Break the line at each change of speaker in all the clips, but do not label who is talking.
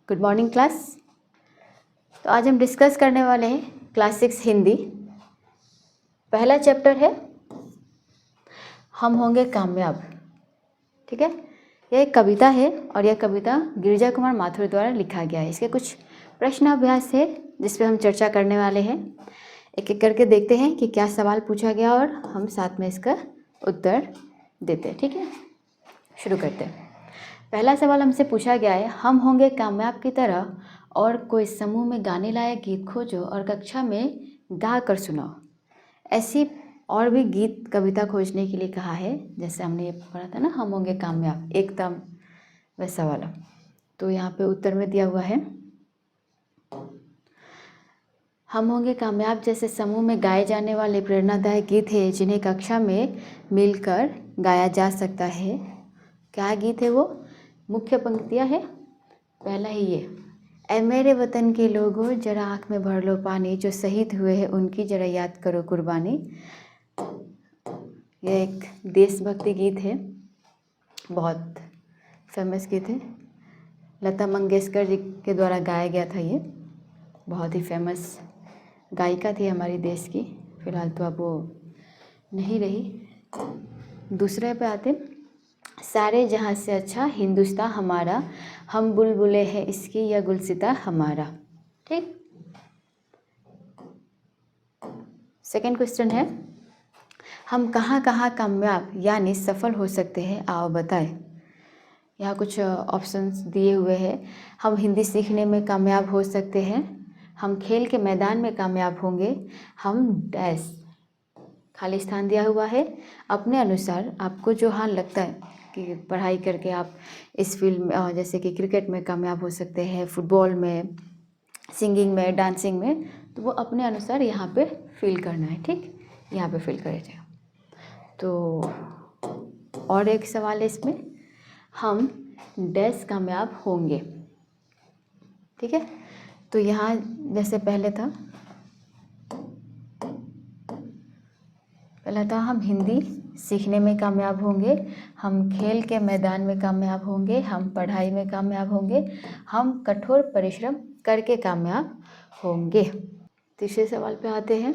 Good morning class. तो आज हम डिस्कस करने वाले हैं क्लास 6 हिंदी। पहला चैप्टर है हम होंगे कामयाब। ठीक है, यह एक कविता है और यह कविता गिरिजा कुमार माथुर द्वारा लिखा गया है। इसके कुछ प्रश्नाभ्यास है जिस पे हम चर्चा करने वाले हैं। एक एक करके देखते हैं कि क्या सवाल पूछा गया और हम साथ में इसका उत्तर देते हैं। ठीक है, शुरू करते हैं। पहला सवाल हमसे पूछा गया है, हम होंगे कामयाब की तरह और कोई समूह में गाने लायक गीत खोजो और कक्षा में गा कर सुनाओ। ऐसी और भी गीत कविता खोजने के लिए कहा है, जैसे हमने ये पढ़ा था ना, हम होंगे कामयाब, एकदम वैसा वाला। तो यहाँ पे उत्तर में दिया हुआ है, हम होंगे कामयाब जैसे समूह में गाए जाने वाले प्रेरणादायक गीत हैं जिन्हें कक्षा में मिलकर गाया जा सकता है। क्या गीत है वो? मुख्य पंक्तियाँ है, पहला ही ये, ऐ मेरे वतन के लोगों जरा आँख में भर लो पानी, जो शहीद हुए हैं उनकी जरा याद करो कुर्बानी। यह एक देशभक्ति गीत है, बहुत फेमस गीत है, लता मंगेशकर जी के द्वारा गाया गया था। ये बहुत ही फेमस गायिका थी हमारी देश की, फिलहाल तो अब वो नहीं रही। दूसरे पे आते, सारे जहाँ से अच्छा हिंदुस्तान हमारा, हम बुलबुले हैं इसकी यह गुलसिता हमारा। ठीक, सेकंड क्वेश्चन है, हम कहाँ कहाँ कामयाब यानी सफल हो सकते हैं, आओ बताएं। यहाँ कुछ ऑप्शंस दिए हुए हैं। हम हिंदी सीखने में कामयाब हो सकते हैं, हम खेल के मैदान में कामयाब होंगे, हम डैश, खाली स्थान दिया हुआ है। अपने अनुसार आपको जो हाँ लगता है कि पढ़ाई करके आप इस फील्ड में, जैसे कि क्रिकेट में कामयाब हो सकते हैं, फुटबॉल में, सिंगिंग में, डांसिंग में, तो वो अपने अनुसार यहाँ पे फिल करना है। ठीक, यहाँ पे फिल करें जाए। तो और एक सवाल है इसमें, हम डैश कामयाब होंगे। ठीक है, तो यहाँ जैसे पहले था, पहला था हम हिंदी सीखने में कामयाब होंगे, हम खेल के मैदान में कामयाब होंगे, हम पढ़ाई में कामयाब होंगे, हम कठोर परिश्रम करके कामयाब होंगे। तीसरे सवाल पे आते हैं।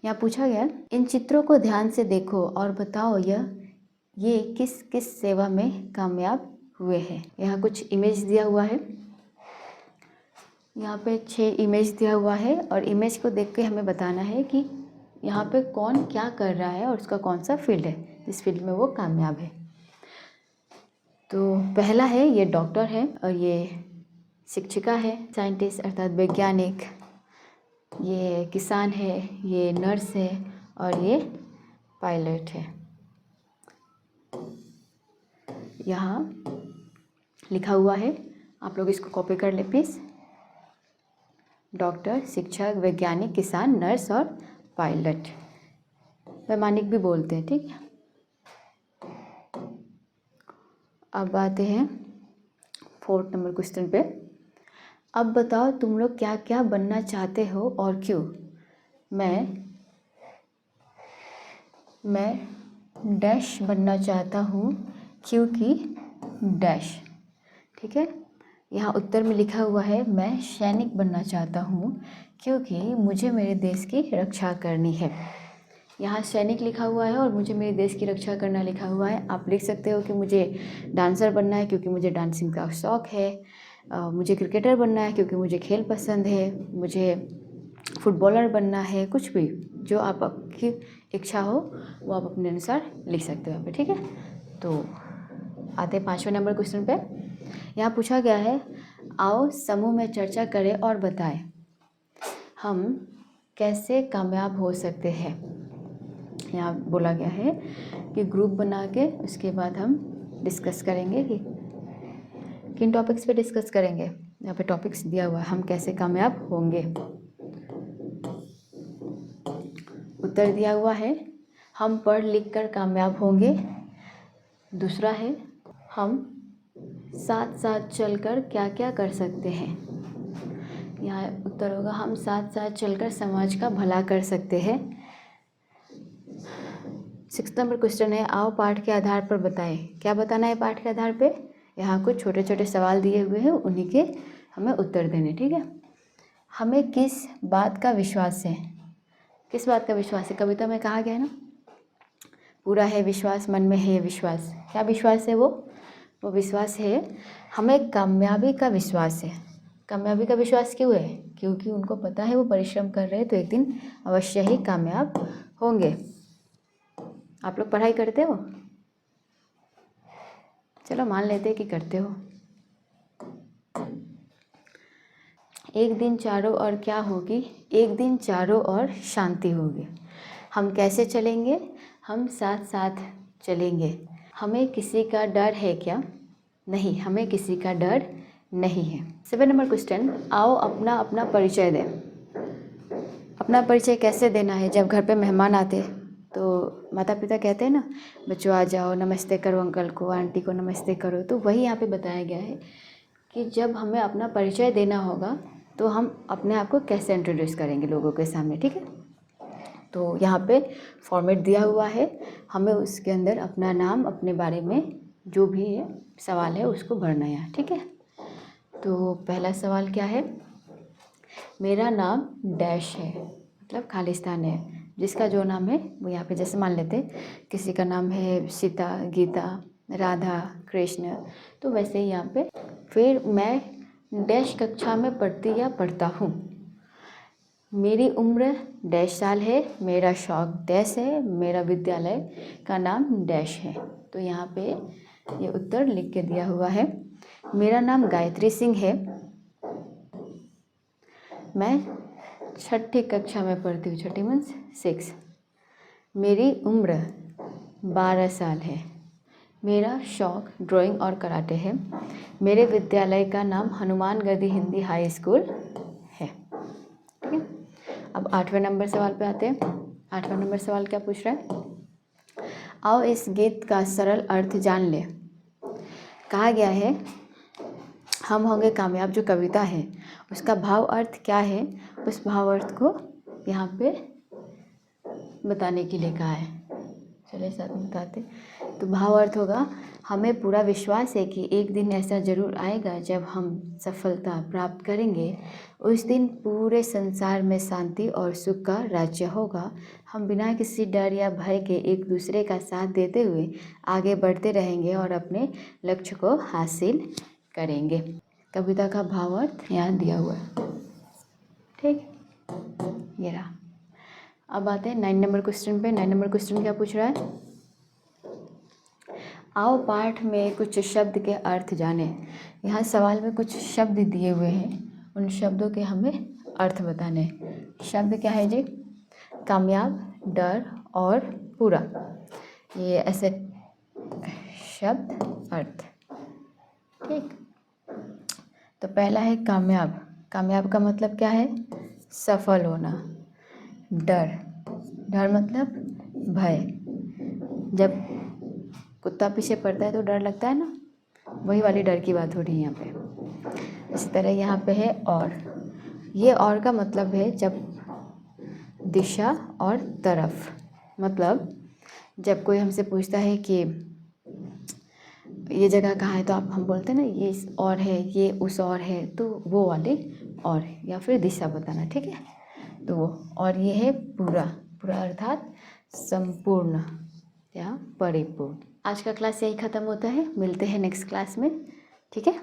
यहाँ पूछा गया, इन चित्रों को ध्यान से देखो और बताओ ये किस किस सेवा में कामयाब हुए हैं। यहाँ कुछ इमेज दिया हुआ है, यहाँ पे 6 इमेज दिया हुआ है और इमेज को देख के हमें बताना है कि यहाँ पे कौन क्या कर रहा है और उसका कौन सा फील्ड है, जिस फील्ड में वो कामयाब है। तो पहला है, ये डॉक्टर है और ये शिक्षिका है, साइंटिस्ट अर्थात वैज्ञानिक, ये किसान है, ये नर्स है और ये पायलट है। यहाँ लिखा हुआ है, आप लोग इसको कॉपी कर ले प्लीज़। डॉक्टर, शिक्षक, वैज्ञानिक, किसान, नर्स और पायलट, वैमानिक भी बोलते हैं। ठीक है, अब आते हैं 4 नंबर क्वेश्चन पे। अब बताओ तुम लोग क्या क्या बनना चाहते हो और क्यों। मैं डैश बनना चाहता हूँ क्योंकि डैश। ठीक है, यहाँ उत्तर में लिखा हुआ है, मैं सैनिक बनना चाहता हूँ क्योंकि मुझे मेरे देश की रक्षा करनी है। यहाँ सैनिक लिखा हुआ है और मुझे मेरे देश की रक्षा करना लिखा हुआ है। आप लिख सकते हो कि मुझे डांसर बनना है क्योंकि मुझे डांसिंग का शौक़ है, मुझे क्रिकेटर बनना है क्योंकि मुझे खेल पसंद है, मुझे फुटबॉलर बनना है, कुछ भी जो आपकी इच्छा हो वो आप अपने अनुसार लिख सकते हो यहाँ पे। ठीक है, तो आते हैं 5वें नंबर क्वेश्चन पे। यहाँ पूछा गया है, आओ समूह में चर्चा करें और बताएं हम कैसे कामयाब हो सकते हैं। यहाँ बोला गया है कि ग्रुप बना के उसके बाद हम डिस्कस करेंगे कि किन टॉपिक्स पे डिस्कस करेंगे। यहाँ पे टॉपिक्स दिया हुआ है, हम कैसे कामयाब होंगे। उत्तर दिया हुआ है, हम पढ़ लिख कर कामयाब होंगे। दूसरा है, हम साथ साथ चलकर क्या क्या कर सकते हैं। यहाँ उत्तर होगा, हम साथ साथ चलकर समाज का भला कर सकते हैं। 6 नंबर क्वेश्चन है, आओ पाठ के आधार पर बताएं। क्या बताना है पाठ के आधार पे? यहाँ कुछ छोटे छोटे सवाल दिए हुए हैं, उन्हीं के हमें उत्तर देने, ठीक है। हमें किस बात का विश्वास है, किस बात का विश्वास है, कविता में कहा गया है ना, पूरा है विश्वास मन में है विश्वास। क्या विश्वास है वो विश्वास है हमें कामयाबी का विश्वास है। कामयाबी का विश्वास क्यों है, क्योंकि उनको पता है वो परिश्रम कर रहे हैं तो एक दिन अवश्य ही कामयाब होंगे। आप लोग पढ़ाई करते हो, चलो मान लेते हैं कि करते हो। एक दिन चारों ओर क्या होगी, एक दिन चारों ओर शांति होगी। हम कैसे चलेंगे, हम साथ साथ चलेंगे। हमें किसी का डर है क्या, नहीं, हमें किसी का डर नहीं है। 7 नंबर क्वेश्चन, आओ अपना अपना परिचय दें। अपना परिचय कैसे देना है, जब घर पे मेहमान आते तो माता पिता कहते हैं ना, बच्चों आ जाओ, नमस्ते करो अंकल को, आंटी को नमस्ते करो। तो वही यहाँ पे बताया गया है कि जब हमें अपना परिचय देना होगा तो हम अपने आप को कैसे इंट्रोड्यूस करेंगे लोगों के सामने, ठीक है। तो यहाँ पे फॉर्मेट दिया हुआ है, हमें उसके अंदर अपना नाम, अपने बारे में जो भी है सवाल है उसको भरना है, ठीक है। तो पहला सवाल क्या है, मेरा नाम डैश है, मतलब खालिस्तान है, जिसका जो नाम है वो यहाँ पे जैसे मान लेते किसी का नाम है सीता, गीता, राधा, कृष्ण, तो वैसे ही यहाँ पे फिर मैं डैश कक्षा में पढ़ती या पढ़ता हूँ। मेरी उम्र डैश साल है, मेरा शौक डैश है, मेरा विद्यालय का नाम डैश है। तो यहाँ पे ये उत्तर लिख के दिया हुआ है। मेरा नाम गायत्री सिंह है, मैं 6ठी कक्षा में पढ़ती हूँ, 6ठी मीन्स 6। मेरी उम्र 12 साल है, मेरा शौक ड्राइंग और कराटे है, मेरे विद्यालय का नाम हनुमान गढ़ी हिंदी हाई स्कूल है, ठीक है। अब 8वें नंबर सवाल पे आते हैं। 8वां नंबर सवाल क्या पूछ रहा है, आओ इस गीत का सरल अर्थ जान ले। कहा गया है हम होंगे कामयाब, जो कविता है उसका भाव अर्थ क्या है, उस भाव अर्थ को यहाँ पे बताने के लिए कहा है। चलिए साथ में बताते। तो भाव अर्थ होगा, हमें पूरा विश्वास है कि एक दिन ऐसा ज़रूर आएगा जब हम सफलता प्राप्त करेंगे। उस दिन पूरे संसार में शांति और सुख का राज्य होगा। हम बिना किसी डर या भय के एक दूसरे का साथ देते हुए आगे बढ़ते रहेंगे और अपने लक्ष्य को हासिल करेंगे। कविता का भाव अर्थ यहाँ दिया हुआ है, ठीक, ये रहा। अब आते हैं 9 नंबर क्वेश्चन पे। 9 नंबर क्वेश्चन क्या पूछ रहा है, आओ पाठ में कुछ शब्द के अर्थ जानें। यहाँ सवाल में कुछ शब्द दिए हुए हैं, उन शब्दों के हमें अर्थ बताने हैं। शब्द क्या है जी, कामयाब, डर और पूरा, ये ऐसे शब्द अर्थ, ठीक। तो पहला है कामयाब। कामयाब का मतलब क्या है, सफल होना। डर, डर मतलब भय, जब कुत्ता पीछे पड़ता है तो डर लगता है ना, वही वाली डर की बात हो रही है यहाँ पे। इसी तरह यहाँ पे है और, ये और का मतलब है जब दिशा और तरफ, मतलब जब कोई हमसे पूछता है कि ये जगह कहाँ है तो हम बोलते हैं ना ये इस और है, ये उस और है, तो वो वाले और, या फिर दिशा बताना, ठीक है। तो वो और, ये है पूरा, पूरा अर्थात संपूर्ण या परिपूर्ण। आज का क्लास यही ख़त्म होता है, मिलते हैं नेक्स्ट क्लास में, ठीक है।